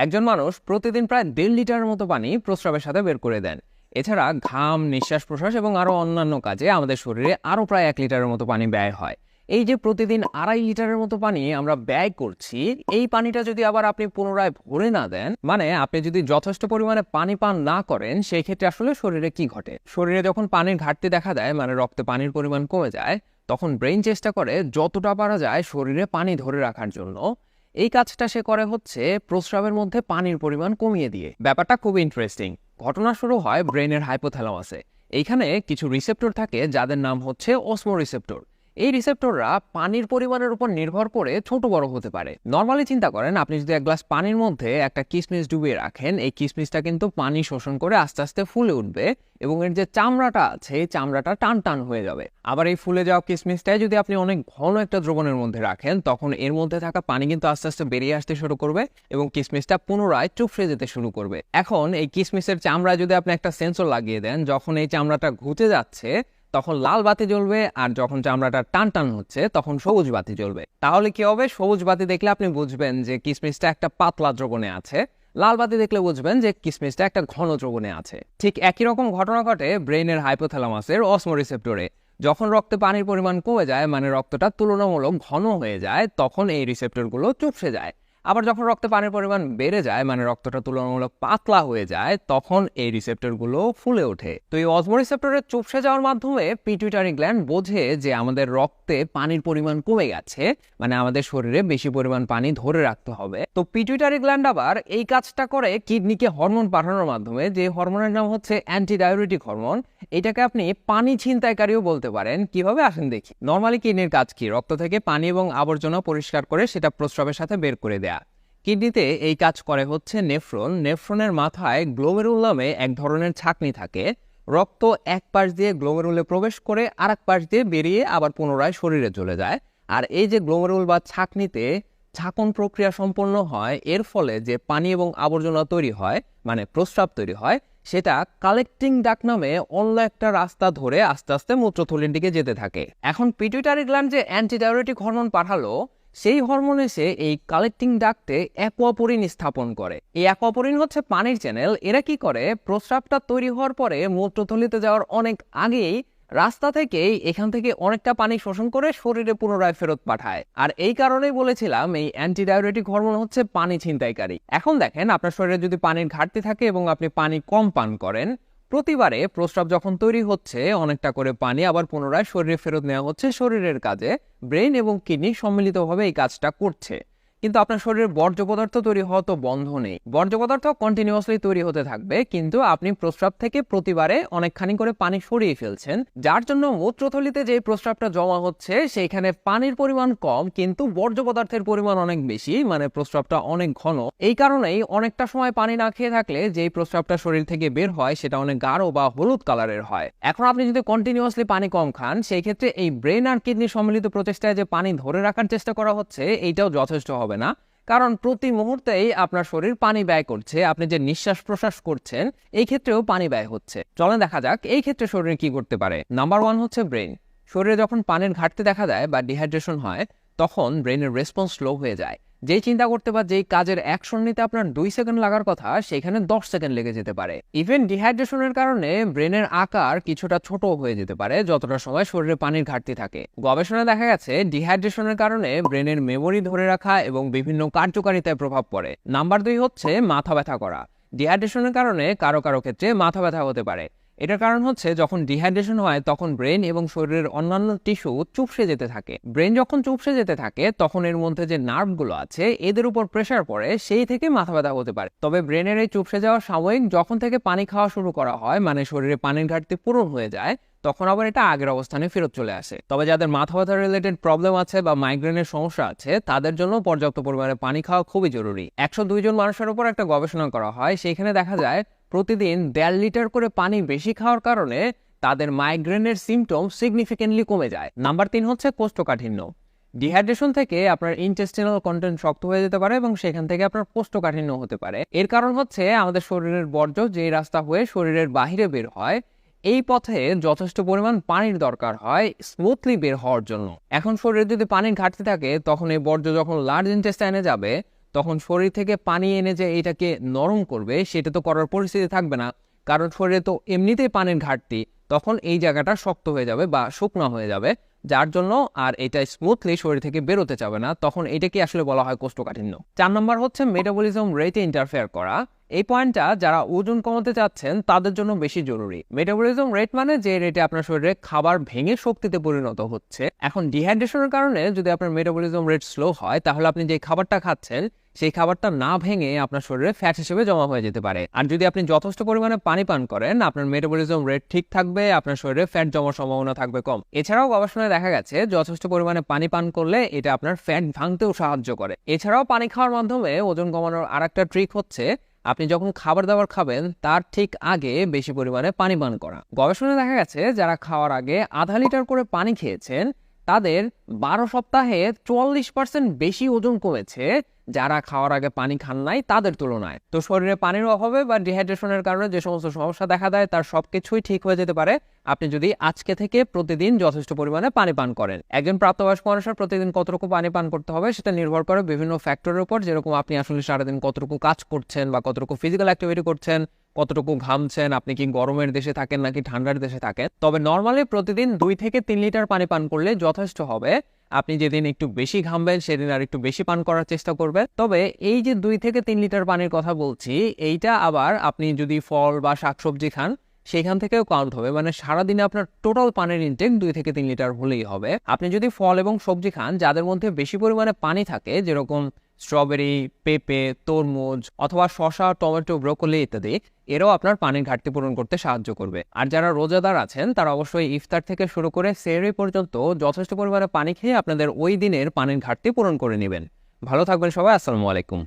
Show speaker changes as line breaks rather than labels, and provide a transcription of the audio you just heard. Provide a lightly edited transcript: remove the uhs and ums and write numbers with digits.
একজন মানুষ প্রতিদিন প্রায় 1.5 লিটারের মতো পানি প্রস্রাবের সাথে বের করে দেন। এছাড়া ঘাম, নিঃশ্বাস প্রশ্বাস এবং আরো অন্যান্য কাজে আমাদের শরীরে আরো প্রায় 1 লিটারের মতো পানি ব্যয় হয়। এই যে প্রতিদিন 2.5 লিটারের মতো পানি আমরা ব্যয় করছি, এই পানিটা যদি আবার আপনি পুনরায় ভরে না দেন, মানে আপনি যদি যথেষ্ট পরিমাণে পানি পান না করেন, সেই ক্ষেত্রে আসলে শরীরে কি ঘটে? শরীরে যখন পানির ঘাটতি দেখা দেয়, মানে রক্তে পানির পরিমাণ কমে যায়, তখন ব্রেইন চেষ্টা করে যতটা পারা যায় শরীরে পানি ধরে রাখার জন্য। এই কাজটা সে করে হচ্ছে প্রস্রাবের মধ্যে পানির পরিমাণ কমিয়ে দিয়ে। ব্যাপারটা খুব ইন্টারেস্টিং। ঘটনা শুরু হয় ব্রেইনের হাইপোথ্যালামাসে। এইখানে কিছু রিসেপ্টর থাকে যাদের নাম হচ্ছে অসমো রিসেপ্টর। এই রিসেপ্টররা পানির পরিমাণের উপর নির্ভর করে ছোট বড় হতে পারে। নর্মালি চিন্তা করেন, আপনি যদি এক গ্লাস পানির মধ্যে একটা কিশমিশ ডুবিয়ে রাখেন, এই কিশমিশটা কিন্তু পানি শোষণ করে আস্তে আস্তে ফুলে উঠবে এবং এর যে চামড়াটা আছে, এই চামড়াটা টান টান হয়ে যাবে। আবার এই ফুলে যাওয়া কিশমিশটাই যদি আপনি অনেক ঘন একটা দ্রবণের মধ্যে রাখেন, তখন এর মধ্যে থাকা পানি কিন্তু আস্তে আস্তে বেরিয়ে আসতে শুরু করবে এবং কিশমিশটা পুনরায় চুপসে যেতে শুরু করবে। এখন এই কিশমিশের চামড়ায় যদি আপনি একটা সেন্সর লাগিয়ে দেন, যখন এই চামড়াটা ঘুচে যাচ্ছে তখন লাল বাতি জ্বলবে, আর যখন চামড়াটা টান টান হচ্ছে তখন সবুজ বাতি জ্বলবে। তাহলে কি হবে? সবুজ বাতি দেখলে আপনি বুঝবেন যে কিশমিশটা একটা পাতলা দ্রবণে আছে, লাল বাতি দেখলে বুঝবেন যে কিশমিশটা একটা ঘন দ্রবণে আছে। ঠিক একই রকম ঘটনা ঘটে ব্রেইনের হাইপোথ্যালামাসের অসমো রিসেপ্টরে। যখন রক্তে পানির পরিমাণ কমে যায়, মানে রক্তটা তুলনামূলক ঘন হয়ে যায়, তখন এই রিসেপ্টরগুলো চুপসে যায়। আবার যখন রক্তে পানির পরিমাণ বেড়ে যায়, মানে রক্তটা তুলনামূলক পাতলা হয়ে যায়, তখন এই রিসেপ্টরগুলো ফুলে ওঠে। তো এই অসমো রিসেপ্টরের চুপসে যাওয়ার মাধ্যমে পিটুইটারি গ্ল্যান্ড বোঝে যে আমাদের রক্তে পানির পরিমাণ কমে গেছে, মানে আমাদের শরীরে বেশি পরিমাণ পানি ধরে রাখতে হবে। তো পিটুইটারি গ্ল্যান্ড আবার এই কাজটা করে কিডনিকে হরমোন পাঠানোর মাধ্যমে, যে হরমোনের নাম হচ্ছে অ্যান্টিডাইউরেটিক হরমোন। এটাকে আপনি পানি ছিনতাইকারীও বলতে পারেন। কিভাবে আসেন দেখি। নর্মালি কিডনির কাজ কি? রক্ত থেকে পানি এবং আবর্জনা পরিষ্কার করে সেটা প্রস্রাবের সাথে বের করে দেয়া। কিডনিতে এই কাজ করে হচ্ছে নেফ্রন। নেফ্রনের মাথায় গ্লোমেরুল নামে এক ধরনের ছাঁকনি থাকে। রক্ত এক পাশ দিয়ে গ্লোমেরুলে প্রবেশ করে আর এক পাশ দিয়ে বেরিয়ে আবার পুনরায় শরীরে চলে যায়। আর এই যে গ্লোমেরুল বা ছাঁকনিতে ছাঁকন প্রক্রিয়া সম্পন্ন হয়, এর ফলে যে পানি এবং আবর্জনা তৈরি হয়, মানে প্রস্রাব তৈরি হয়, সেটা কালেক্টিং ডাক্ট নামে অন্য একটা রাস্তা ধরে আস্তে আস্তে মূত্রথলির দিকে যেতে থাকে। এখন পিটুইটারি গ্ল্যান্ড যে অ্যান্টিডাইউরেটিক হরমোন পাঠালো, সেই হরমোন এসে এই কালেক্টিং ডাক্টে অ্যাকুয়াপোরিন স্থাপন করে। এই অ্যাকুয়াপোরিন হচ্ছে পানির চ্যানেল। এরা কি করে? প্রস্রাবটা তৈরি হওয়ার পরে মূত্রথলিতে যাওয়ার অনেক আগেই রাস্তা থেকেই এখান থেকে অনেকটা পানি শোষণ করে শরীরে পুনরায় ফেরত পাঠায়। আর এই কারণেই বলেছিলাম এই অ্যান্টিডাইউরেটিক হরমোন হচ্ছে পানি ছিনতাইকারী। এখন দেখেন, আপনার শরীরে যদি পানির ঘাটতি থাকে এবং আপনি পানি কম পান করেন, প্রতিবারে প্রস্রাব যখন তৈরি হচ্ছে, অনেকটা করে পানি আবার পুনরায় শরীরে ফেরত নেওয়া হচ্ছে শরীরের কাজে। ব্রেইন এবং কিডনি সম্মিলিতভাবে এই কাজটা করছে। কিন্তু আপনার শরীরে বর্জ্য পদার্থ তৈরি হওয়া তো বন্ধ নেই। বর্জ্য পদার্থ কন্টিনিউয়াসলি তৈরি হতে থাকবে, কিন্তু আপনি প্রস্রাব থেকে প্রতিবারে অনেকখানি করে পানি সরিয়ে ফেলছেন, যার জন্য মূত্রথলিতে যে প্রস্রাবটা জমা হচ্ছে সেইখানে পানির পরিমাণ কম, কিন্তু বর্জ্য পদার্থের পরিমাণ অনেক বেশি, মানে প্রস্রাবটা অনেক ঘন। এই কারণেই অনেকটা সময় পানি না খেয়ে থাকলে যেই প্রস্রাবটা শরীর থেকে বের হয় সেটা অনেক গাঢ় বা হলুদ কালারের হয়। এখন আপনি যদি কন্টিনিউয়াসলি পানি কম খান, সেই ক্ষেত্রে এই ব্রেন আর কিডনি সম্মিলিত প্রচেষ্টায় যে পানি ধরে রাখার চেষ্টা করা হচ্ছে, এইটাও যথেষ্ট হবে না। কারণ প্রতি মুহূর্তেই আপনার শরীর পানি ব্যয় করছে। আপনি যে নিঃশ্বাস প্রশ্বাস করছেন, এই ক্ষেত্রেও পানি ব্যয় হচ্ছে। চলেন দেখা যাক এই ক্ষেত্রে শরীর কি করতে পারে। নাম্বার 1 হচ্ছে ব্রেন। শরীরে যখন পানির ঘাটতি দেখা দেয় বা ডিহাইড্রেশন হয়, তখন ব্রেনের রেসপন্স স্লো হয়ে যায়। যেই চিন্তা করতে বা যেই কাজের অ্যাকশন নিতে আপনার 2 সেকেন্ড লাগার কথা, সেখানে 10 সেকেন্ড লেগে যেতে পারে। ইভেন ডিহাইড্রেশনের কারণে ব্রেনের আকার কিছুটা ছোট হয়ে যেতে পারে যতটা সময় শরীরে পানির ঘাটতি থাকে। গবেষণায় দেখা গেছে ডিহাইড্রেশনের কারণে ব্রেনের মেমোরি ধরে রাখা এবং বিভিন্ন কার্যকারিতায় প্রভাব পড়ে। নাম্বার 2 হচ্ছে মাথা ব্যথা করা। ডিহাইড্রেশনের কারণে কারো কারো ক্ষেত্রে মাথা ব্যথা হতে পারে। এটার কারণ হচ্ছে যখন ডিহাইড্রেশন হয়, তখন ব্রেন এবং শরীরের অন্যান্য টিস্যু চুপসে যেতে থাকে। ব্রেন যখন চুপসে যেতে থাকে, তখন এর মধ্যে যে নার্ভগুলো আছে এদের উপর প্রেসার পড়ে, সেই থেকে মাথা ব্যথা হতে পারে। তবে ব্রেনের এই চুপসে যাওয়া সাময়িক। যখন থেকে পানি খাওয়া শুরু করা হয়, মানে শরীরে পানির ঘাটতি পূরণ হয়ে যায়, তখন আবার এটা আগের অবস্থানে ফেরত চলে আসে। তবে যাদের মাথা ব্যথা রিলেটেড প্রবলেম আছে বা মাইগ্রেনের সমস্যা আছে, তাদের জন্য পর্যাপ্ত পরিমাণে পানি খাওয়া খুবই জরুরি। 102 জন মানুষের উপর একটা গবেষণা করা হয়, সেখানে দেখা যায় প্রতিদিন 1.5 লিটার করে পানি বেশি খাওয়ার কারণে তাদের মাইগ্রেনের সিমটম সিগনিফিকেন্টলি কমে যায়। নাম্বার 3 হচ্ছে কোষ্ঠকাঠিন্য। ডিহাইড্রেশন থেকে আপনার ইন্টেস্টিনাল কন্টেন্ট শক্ত হয়ে যেতে পারে এবং সেখান থেকে আপনার কোষ্ঠকাঠিন্য হতে পারে। এর কারণ হচ্ছে আমাদের শরীরের বর্জ্য যেই রাস্তা হয়ে শরীরের বাহিরে বের হয়, এই পথে যথেষ্ট পরিমাণ পানির দরকার হয় স্মুথলি বের হওয়ার জন্য। এখন শরীরে যদি পানির ঘাটতি থাকে, তখন এই বর্জ্য যখন লার্জ ইন্টেস্টাইনে যাবে, তখন শরীর থেকে পানি এনে যে এটাকে নরম করবে সেটা তো করার পরিস্থিতি থাকবে না, কারণ শরীরে তো এমনিতেই পানির ঘাটতি। তখন এই জায়গাটা শক্ত হয়ে যাবে বা শুকনো হয়ে যাবে, যার জন্য আর এটা স্মুথলি শরীর থেকে বেরোতে যাবে না। তখন এটাকে আসলে বলা হয় কোষ্ঠকাঠিন্য। 4 নম্বর হচ্ছে মেটাবলিজম রেটে ইন্টারফেয়ার করা। এই পয়েন্টটা যারা ওজন কমাতে চাচ্ছেন তাদের জন্য বেশি জরুরি। মেটাবলিজম রেট মানে যে রেটে আপনার শরীরে খাবার ভেঙে শক্তিতে পরিণত হচ্ছে। এখন ডিহাইড্রেশনের কারণে যদি আপনার মেটাবলিজম রেট স্লো হয়, তাহলে আপনি যে খাবারটা খাচ্ছেন সেই খাবারটা না ভেঙে আপনার শরীরে ফ্যাট হিসেবে জমা হয়ে যেতে পারে। আর যদি আপনি যথেষ্ট পরিমাণে পানি পান করেন, আপনার মেটাবলিজম রেট ঠিক থাকবে, আপনার শরীরে ফ্যাট জমার সম্ভাবনা থাকবে কম। এছাড়াও গবেষণায় দেখা গেছে যথেষ্ট পরিমাণে পানি পান করলে এটা আপনার ফ্যাট ভাঙতেও সাহায্য করে। এছাড়াও পানি খাওয়ার মাধ্যমে ওজন কমানোর আরেকটা ট্রিক হচ্ছে আপনি যখন খাবার দাবার খাবেন তার ঠিক আগে বেশি পরিমাণে পানি পান করা। গবেষণায় দেখা গেছে যারা খাওয়ার আগে আধা লিটার করে পানি খেয়েছেন তাদের 12 সপ্তাহে 44% বেশি ওজন কমেছে যারা খাওয়ার আগে পানি খান নাই তাদের তুলনায়। তো শরীরে পানির অভাবে বা ডিহাইড্রেশনের কারণে যে সমস্ত সমস্যা দেখা দেয় তার সবকিছুই ঠিক হয়ে যেতে পারে আপনি যদি আজকে থেকে প্রতিদিন যথেষ্ট পরিমাণে পানি পান করেন। একজন প্রাপ্তবয়স্ক মানুষের প্রতিদিন কতটুকু পানি পান করতে হবে সেটা নির্ভর করে বিভিন্ন ফ্যাক্টরের উপর, যেরকম আপনি আসলে সারাদিন কতটুকু কাজ করছেন বা কতটুকু ফিজিক্যাল অ্যাক্টিভিটি করছেন, কতটুকু ঘামছেন, আপনি কি গরমের দেশে থাকেন নাকি ঠান্ডার দেশে থাকেন। তবে নর্মালি প্রতিদিন 2 থেকে 3 লিটার পানি পান করলে যথেষ্ট হবে। আপনি যেদিন একটু বেশি ঘামবেন সেদিন আর একটু বেশি পান করার চেষ্টা করবেন। তবে এই যে 2 থেকে 3 লিটার পানির কথা বলছি, এইটা আবার আপনি যদি ফল বা শাকসবজি খান সেখান থেকেও কাউন্ট হবে। মানে সারাদিনে আপনার টোটাল পানির ইনটেক 2 থেকে 3 লিটার হলেই হবে। আপনি যদি ফল এবং সবজি খান যাদের মধ্যে বেশি পরিমাণে পানি থাকে, যেরকম স্ট্রবেরি, পেঁপে, তরমুজ অথবা শসা, টমেটো, ব্রোকলি ইত্যাদি, এরাও আপনার পানির ঘাটতি পূরণ করতে সাহায্য করবে। আর যারা রোজাদার আছেন তারা অবশ্যই ইফতার থেকে শুরু করে সেহরি পর্যন্ত যথেষ্ট পরিমাণে পানি খেয়ে আপনাদের ওই দিনের পানির ঘাটতি পূরণ করে নেবেন। ভালো থাকবেন সবাই। আসসালামু আলাইকুম।